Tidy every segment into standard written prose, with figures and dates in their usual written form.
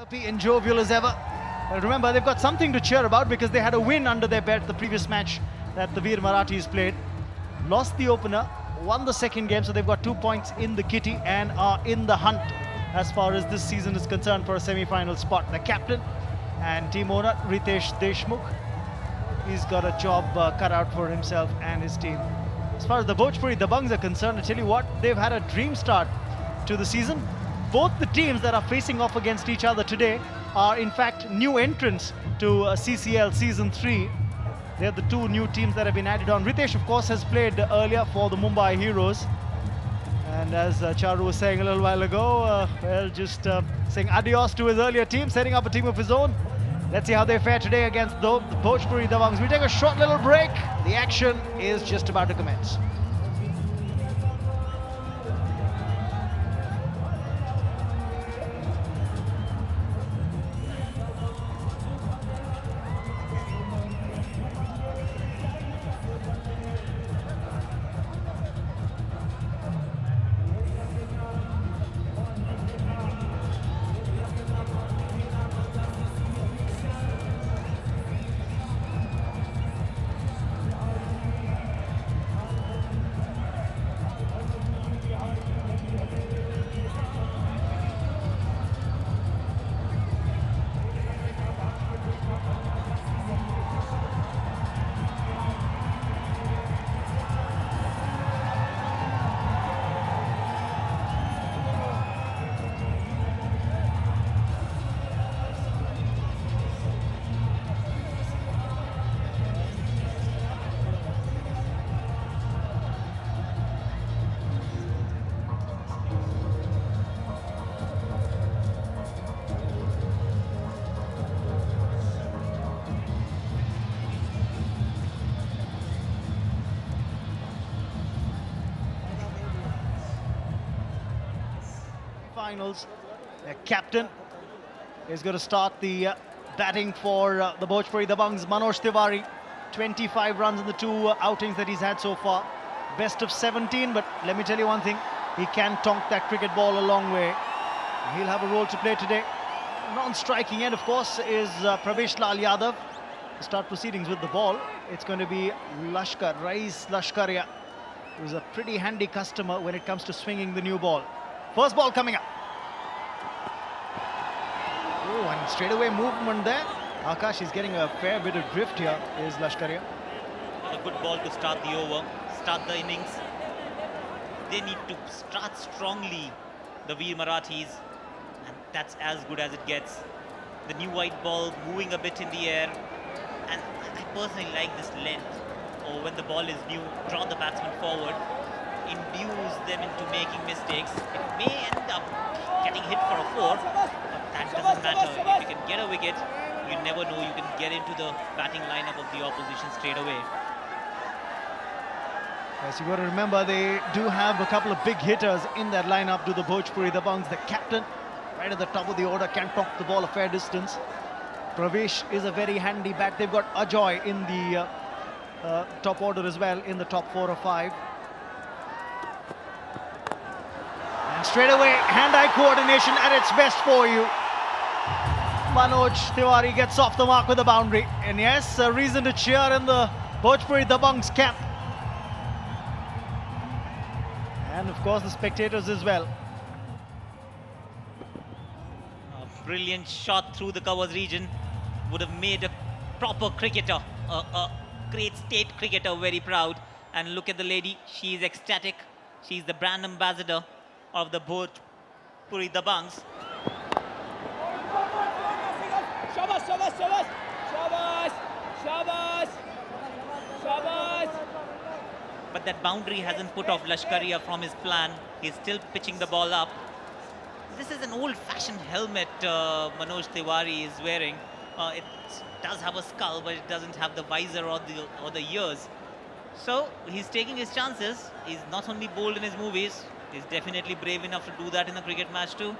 Happy and jovial as ever. Remember, they've got something to cheer about because they had a win under their belt the previous match that the Veer Marathis played. Lost the opener, won the second game, so they've got 2 points in the kitty and are in the hunt as far as this season is concerned for a semi-final spot. The captain and team owner Ritesh Deshmukh, he's got a job cut out for himself and his team. As far as the Bhojpuri Dabangs are concerned, I tell you what, they've had a dream start to the season. Both the teams that are facing off against each other today are in fact new entrants to CCL Season 3. They're the two new teams that have been added on. Ritesh, of course, has played earlier for the Mumbai Heroes. And as Charu was saying a little while ago, just saying adios to his earlier team, setting up a team of his own. Let's see how they fare today against the Bhojpuri Dabangs. We take a short little break. The action is just about to commence. Finals. Their captain is going to start the batting for the Bhojpuri Dabangs. Manoj Tiwari, 25 runs in the two outings that he's had so far. Best of 17, but let me tell you one thing, he can tonk that cricket ball a long way. He'll have a role to play today. Non-striking end, of course, is Pravesh Lal Yadav. To start proceedings with the ball, it's going to be Rais Lashkaria, who's a pretty handy customer when it comes to swinging the new ball. First ball coming up. Oh, and straight away movement there. Akash is getting a fair bit of drift here, is Lashkaria. A good ball to start the over, start the innings. They need to start strongly, the Veer Marathis, and that's as good as it gets. The new white ball moving a bit in the air, and I personally like this length. Or when the ball is new, draw the batsman forward, induce them into making mistakes. It may end up getting hit for a 4, but that doesn't matter. If you can get a wicket, you never know, you can get into the batting lineup of the opposition straight away. Yes, you've got to remember they do have a couple of big hitters in that lineup to the Bhojpuri Dabangs. The captain, right at the top of the order, can tonk the ball a fair distance. Pravesh is a very handy bat. They've got Ajoy in the top order as well, in the top 4 or 5. And straight away, hand-eye coordination at its best for you. Manoj Tiwari gets off the mark with a boundary. And yes, a reason to cheer in the Bhojpuri Dabangs camp. And of course the spectators as well. A brilliant shot through the covers region would have made a proper cricketer, a great state cricketer, very proud. And look at the lady, she is ecstatic. She's the brand ambassador of the Bhojpuri Dabangs. Shabash, shabash, shabash, shabash, shabash, shabash. But that boundary hasn't put off Lashkaria from his plan. He's still pitching the ball up. This is an old-fashioned helmet Manoj Tiwari is wearing. It does have a skull, but it doesn't have the visor or the ears. So he's taking his chances. He's not only bold in his movies, he's definitely brave enough to do that in a cricket match too.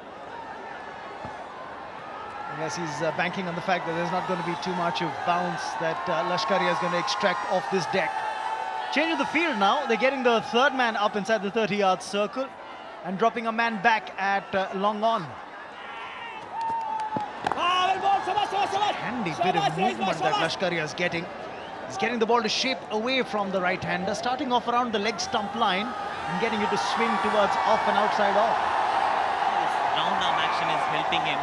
Yes, he's banking on the fact that there's not going to be too much of bounce that Lashkaria is going to extract off this deck. Change of the field now. They're getting the third man up inside the 30-yard circle and dropping a man back at long on. Handy bit of movement that Lashkaria is getting. He's getting the ball to shape away from the right-hander, starting off around the leg stump line and getting it to swing towards off and outside off. This round arm action is helping him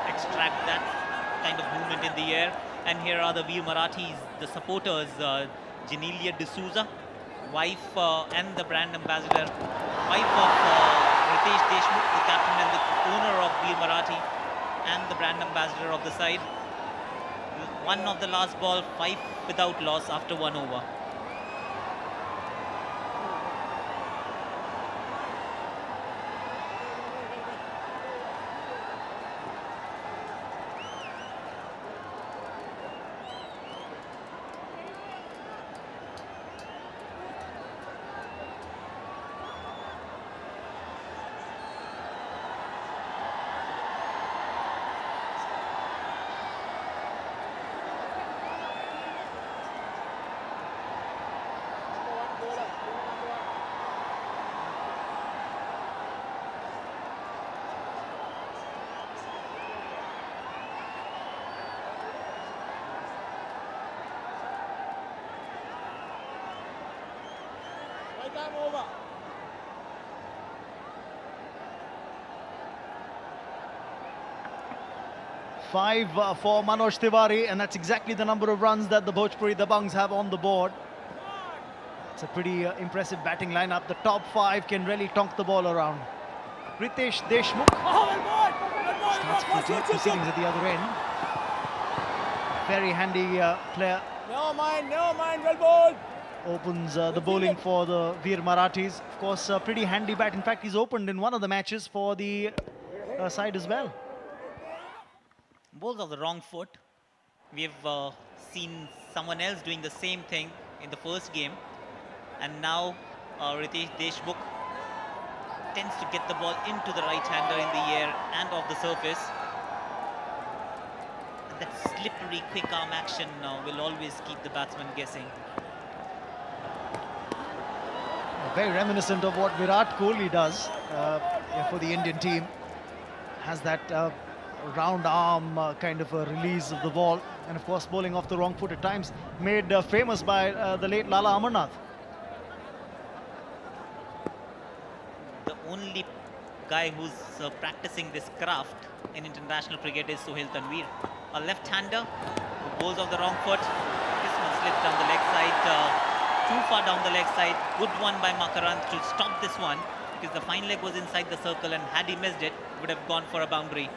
extract that kind of movement in the air. And here are the Veer Marathis, the supporters, GeneliaD'Souza, wife and the brand ambassador, wife of Ritesh Deshmukh, the captain and the owner of Veer Marathi, and the brand ambassador of the side. One of the last ball, 5 without loss after 1 over. Time over. Five for Manoj Tiwari, and that's exactly the number of runs that the Bhojpuri Dabangs have on the board. It's a pretty impressive batting lineup. The top 5 can really tonk the ball around. Ritesh Deshmukh starts proceedings at the other end. Very handy player. Never mind, well bowled. Opens the bowling for the Veer Marathis. Of course, a pretty handy bat. In fact, he's opened in one of the matches for the side as well. Bowls of the wrong foot. We've seen someone else doing the same thing in the first game. And now Ritesh Deshmukh tends to get the ball into the right-hander in the air and off the surface. And that slippery, quick arm action will always keep the batsman guessing. Very reminiscent of what Virat Kohli does for the Indian team. Has that round arm kind of a release of the ball, and of course bowling off the wrong foot at times, made famous by the late Lala Amarnath. The only guy who's practicing this craft in international cricket is Sohail Tanveer, a left-hander who bowls off the wrong foot. This one slipped down the leg side. Too far down the leg side. Good one by Makarand to stop this one, because the fine leg was inside the circle, and had he missed it, would have gone for a boundary.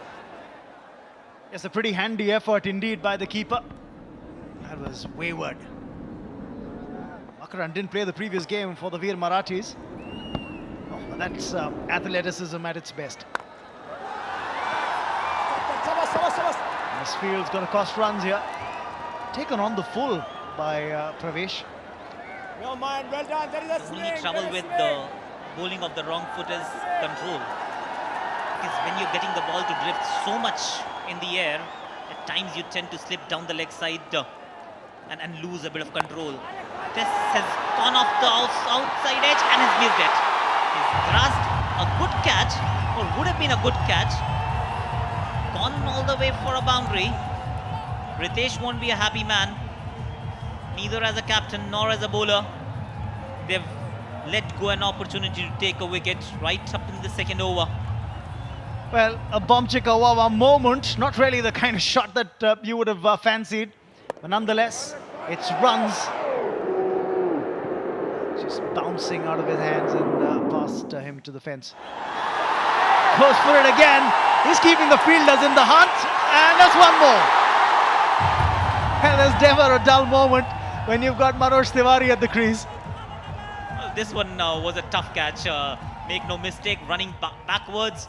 Yes, a pretty handy effort indeed by the keeper. That was wayward. Makarand didn't play the previous game for the Veer Marathis. Oh, but that's athleticism at its best. This field's going to cost runs here. Taken on the full by Pravesh. No mind, well done. There is a The swing. only trouble with the bowling of the wrong foot is control. Because when you're getting the ball to drift so much in the air, at times you tend to slip down the leg side and lose a bit of control. This has gone off the outside edge and has missed it. He's grasped a good catch, or would have been a good catch. Gone all the way for a boundary. Ritesh won't be a happy man, neither as a captain nor as a bowler. They've let go an opportunity to take a wicket right up in the second over. Well, a Bomchika Wawa moment, not really the kind of shot that you would have fancied, but nonetheless, it's runs. Just bouncing out of his hands and past him to the fence. Goes for it again. He's keeping the fielders in the hunt, and that's one more. And there's never a dull moment when you've got Manoj Tiwari at the crease. Well, this one was a tough catch. Make no mistake, running backwards.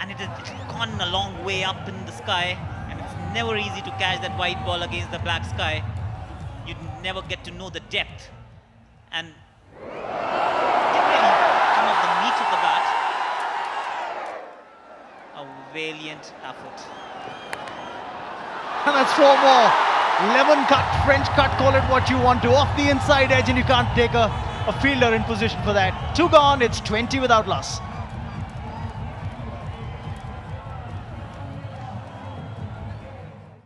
And it has gone a long way up in the sky. And it's never easy to catch that white ball against the black sky. You never get to know the depth. And didn't really come off the meat of the bat. A valiant effort. And that's 4 more. Lemon cut, French cut, call it what you want to. Off the inside edge, and you can't take a fielder in position for that. 2 gone, it's 20 without loss.